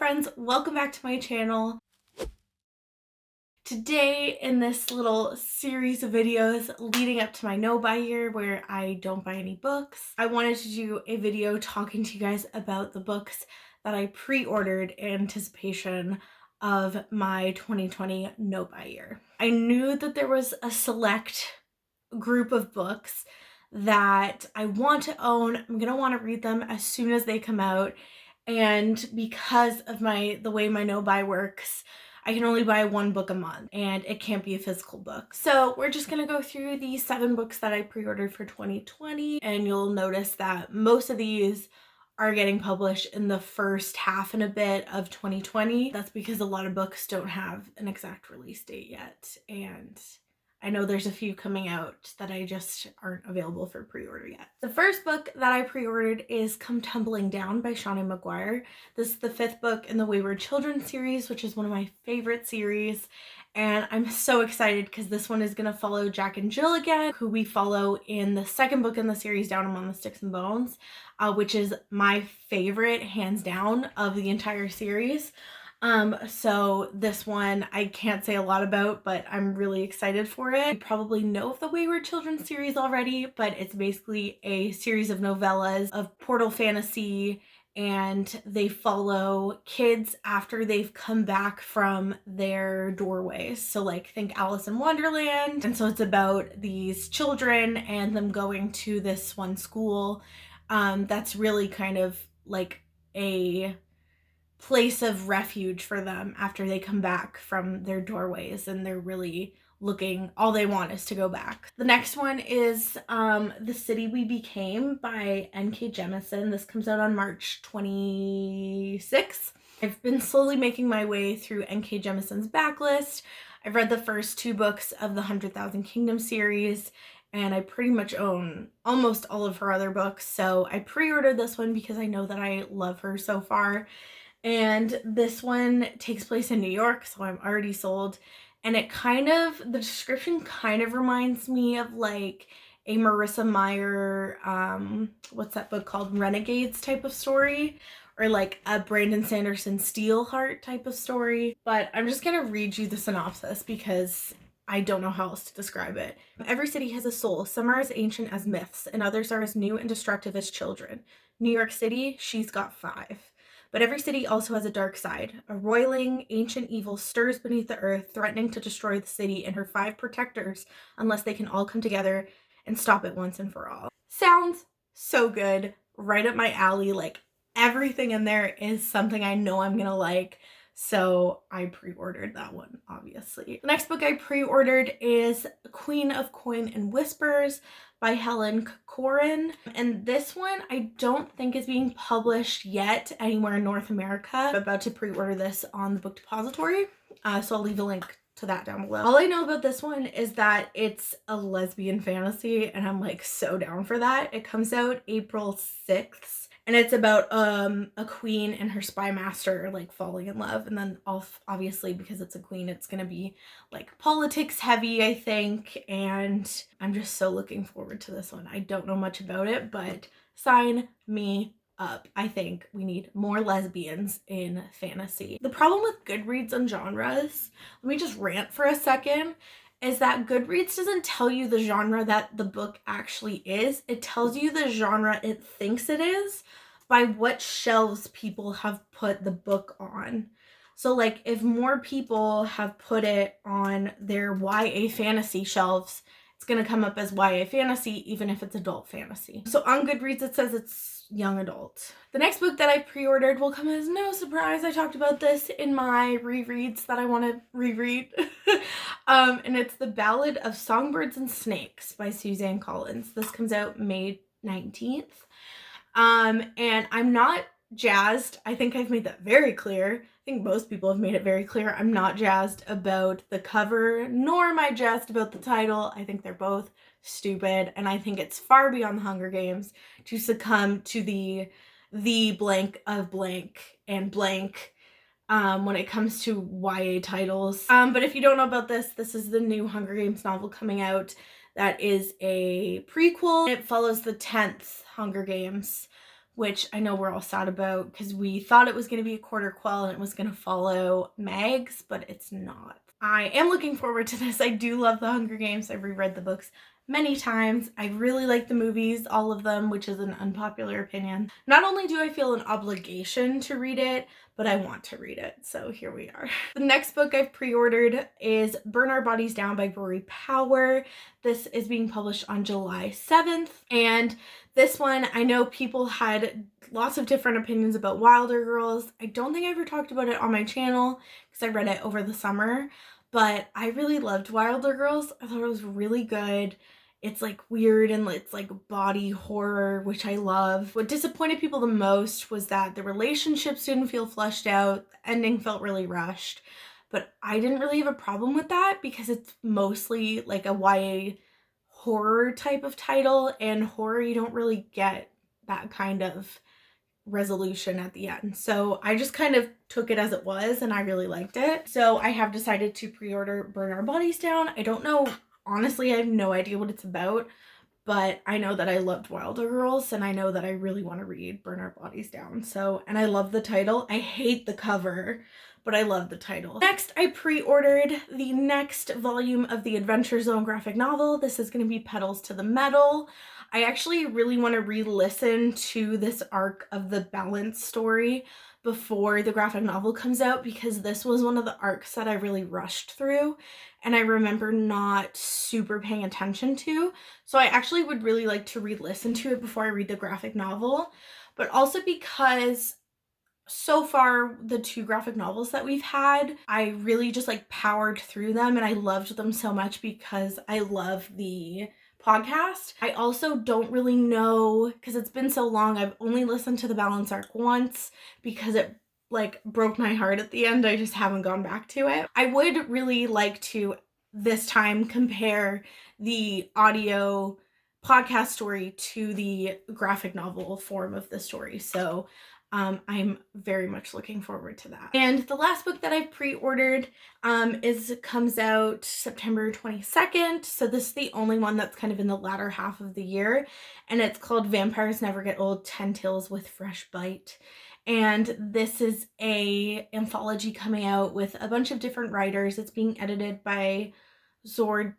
friends, welcome back to my channel. Today in this little series of videos leading up to my no buy year where I don't buy any books, I wanted to do a video talking to you guys about the books that I pre-ordered in anticipation of my 2020 no buy year. I knew that there was a select group of books that I want to own. I'm gonna want to read them as soon as they come out. And because of the way my no buy works, I can only buy one book a month and it can't be a physical book. So we're just gonna go through the 7 books that I pre-ordered for 2020, and you'll notice that most of these are getting published in the first half and a bit of 2020. That's because a lot of books don't have an exact release date yet, and I know there's a few coming out that I just aren't available for pre-order yet. The first book that I pre-ordered is Come Tumbling Down by Shawnee McGuire. This is the 5th book in the Wayward Children series, which is one of my favorite series. And I'm so excited because this one is gonna follow Jack and Jill again, who we follow in the 2nd book in the series, Down Among the Sticks and Bones, which is my favorite, hands down, of the entire series. So this one I can't say a lot about, but I'm really excited for it. You probably know of the Wayward Children series already, but it's basically a series of novellas of portal fantasy, and they follow kids after they've come back from their doorways. So like think Alice in Wonderland. And so it's about these children and them going to this one school that's really kind of like a place of refuge for them after they come back from their doorways, and they're really looking, all they want is to go back. The next one is The City We Became by N.K. Jemisin. This comes out on March 26th. I've been slowly making my way through N.K. Jemisin's backlist. I've read the first 2 books of the 100,000 Kingdoms series, and I pretty much own almost all of her other books, so I pre-ordered this one because I know that I love her so far. And this one takes place in New York, so I'm already sold. And the description kind of reminds me of like a Marissa Meyer, what's that book called? Renegades type of story, or like a Brandon Sanderson Steelheart type of story. But I'm just gonna read you the synopsis because I don't know how else to describe it. Every city has a soul. Some are as ancient as myths, and others are as new and destructive as children. New York City, she's got 5. But every city also has a dark side. A roiling, ancient evil stirs beneath the earth, threatening to destroy the city and her 5 protectors unless they can all come together and stop it once and for all. Sounds so good. Right up my alley. Like, everything in there is something I know I'm gonna like. So I pre-ordered that one, obviously. The next book I pre-ordered is Queen of Coin and Whispers by Helen Corcoran. And this one I don't think is being published yet anywhere in North America. I'm about to pre-order this on the Book Depository, so I'll leave a link to that down below. All I know about this one is that it's a lesbian fantasy, and I'm like so down for that. It comes out April 6th. And it's about a queen and her spy master like falling in love, and then obviously because it's a queen, it's gonna be like politics heavy, I think, and I'm just so looking forward to this one. I don't know much about it, but sign me up. I think we need more lesbians in fantasy. The problem with Goodreads and genres, let me just rant for a second, is that Goodreads doesn't tell you the genre that the book actually is. It tells you the genre it thinks it is by what shelves people have put the book on. So like if more people have put it on their YA fantasy shelves, it's gonna come up as YA fantasy even if it's adult fantasy. So on Goodreads it says it's young adult. The next book that I pre-ordered will come as no surprise. I talked about this in my rereads that I want to reread. And it's The Ballad of Songbirds and Snakes by Suzanne Collins. This comes out May 19th. And I'm not jazzed. I think I've made that very clear. I think most people have made it very clear. I'm not jazzed about the cover, nor am I jazzed about the title. I think they're both stupid, and I think it's far beyond the Hunger Games to succumb to the blank of blank and blank when it comes to YA titles. But if you don't know about this is the new Hunger Games novel coming out that is a prequel. It follows the 10th Hunger Games which I know we're all sad about because we thought it was going to be a quarter quell and it was going to follow Mags, but it's not. I am looking forward to this. I do love The Hunger Games. I've reread the books many times. I really like the movies, all of them, which is an unpopular opinion. Not only do I feel an obligation to read it, but I want to read it, so here we are. The next book I've pre-ordered is Burn Our Bodies Down by Rory Power. This is being published on July 7th, and this one, I know people had lots of different opinions about Wilder Girls. I don't think I ever talked about it on my channel because I read it over the summer, but I really loved Wilder Girls. I thought it was really good. It's like weird and it's like body horror, which I love. What disappointed people the most was that the relationships didn't feel fleshed out. The ending felt really rushed, but I didn't really have a problem with that because it's mostly like a YA horror type of title, and horror, you don't really get that kind of resolution at the end. So I just kind of took it as it was and I really liked it. So I have decided to pre-order Burn Our Bodies Down. I don't know, honestly, I have no idea what it's about, but I know that I loved Wilder Girls and I know that I really want to read Burn Our Bodies Down. So, and I love the title. I hate the cover, but I love the title. Next, I pre-ordered the next volume of the Adventure Zone graphic novel. This is going to be Petals to the Metal. I actually really want to re-listen to this arc of the Balance story before the graphic novel comes out because this was one of the arcs that I really rushed through and I remember not super paying attention to. So I actually would really like to re-listen to it before I read the graphic novel, but also because so far the 2 graphic novels that we've had, I really just like powered through them and I loved them so much because I love the podcast. I also don't really know, because it's been so long, I've only listened to the Balance arc once because it like broke my heart at the end. I just haven't gone back to it. I would really like to this time compare the audio podcast story to the graphic novel form of the story. So I'm very much looking forward to that. And the last book that I've pre-ordered comes out September 22nd. So this is the only one that's kind of in the latter half of the year. And it's called Vampires Never Get Old, 10 Tales with Fresh Bite. And this is a anthology coming out with a bunch of different writers. It's being edited by Zoraida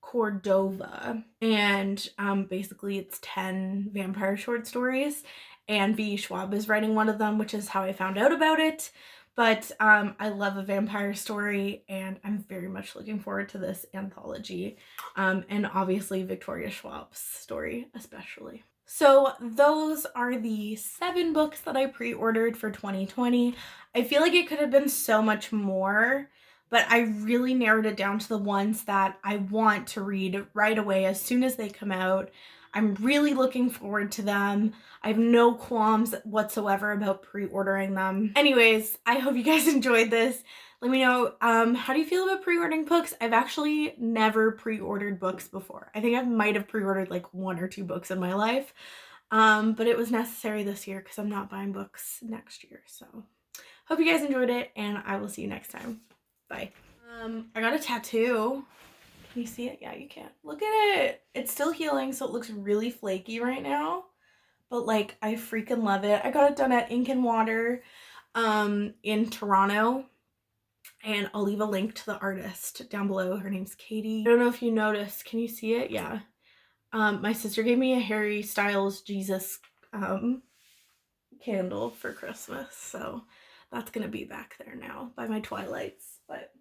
Cordova, and basically it's 10 vampire short stories, and V. Schwab is writing one of them, which is how I found out about it. But I love a vampire story and I'm very much looking forward to this anthology, and obviously Victoria Schwab's story especially. So those are the 7 books that I pre-ordered for 2020. I feel like it could have been so much more, but I really narrowed it down to the ones that I want to read right away as soon as they come out. I'm really looking forward to them. I have no qualms whatsoever about pre-ordering them. Anyways, I hope you guys enjoyed this. Let me know, how do you feel about pre-ordering books? I've actually never pre-ordered books before. I think I might have pre-ordered like 1 or 2 books in my life, but it was necessary this year because I'm not buying books next year. So hope you guys enjoyed it and I will see you next time. Bye. I got a tattoo. Can you see it? Yeah, you can. Look at it. It's still healing, so it looks really flaky right now. But like, I freaking love it. I got it done at Ink and Water in Toronto. And I'll leave a link to the artist down below. Her name's Katie. I don't know if you noticed. Can you see it? Yeah. My sister gave me a Harry Styles Jesus candle for Christmas. So that's going to be back there now by my Twilights. But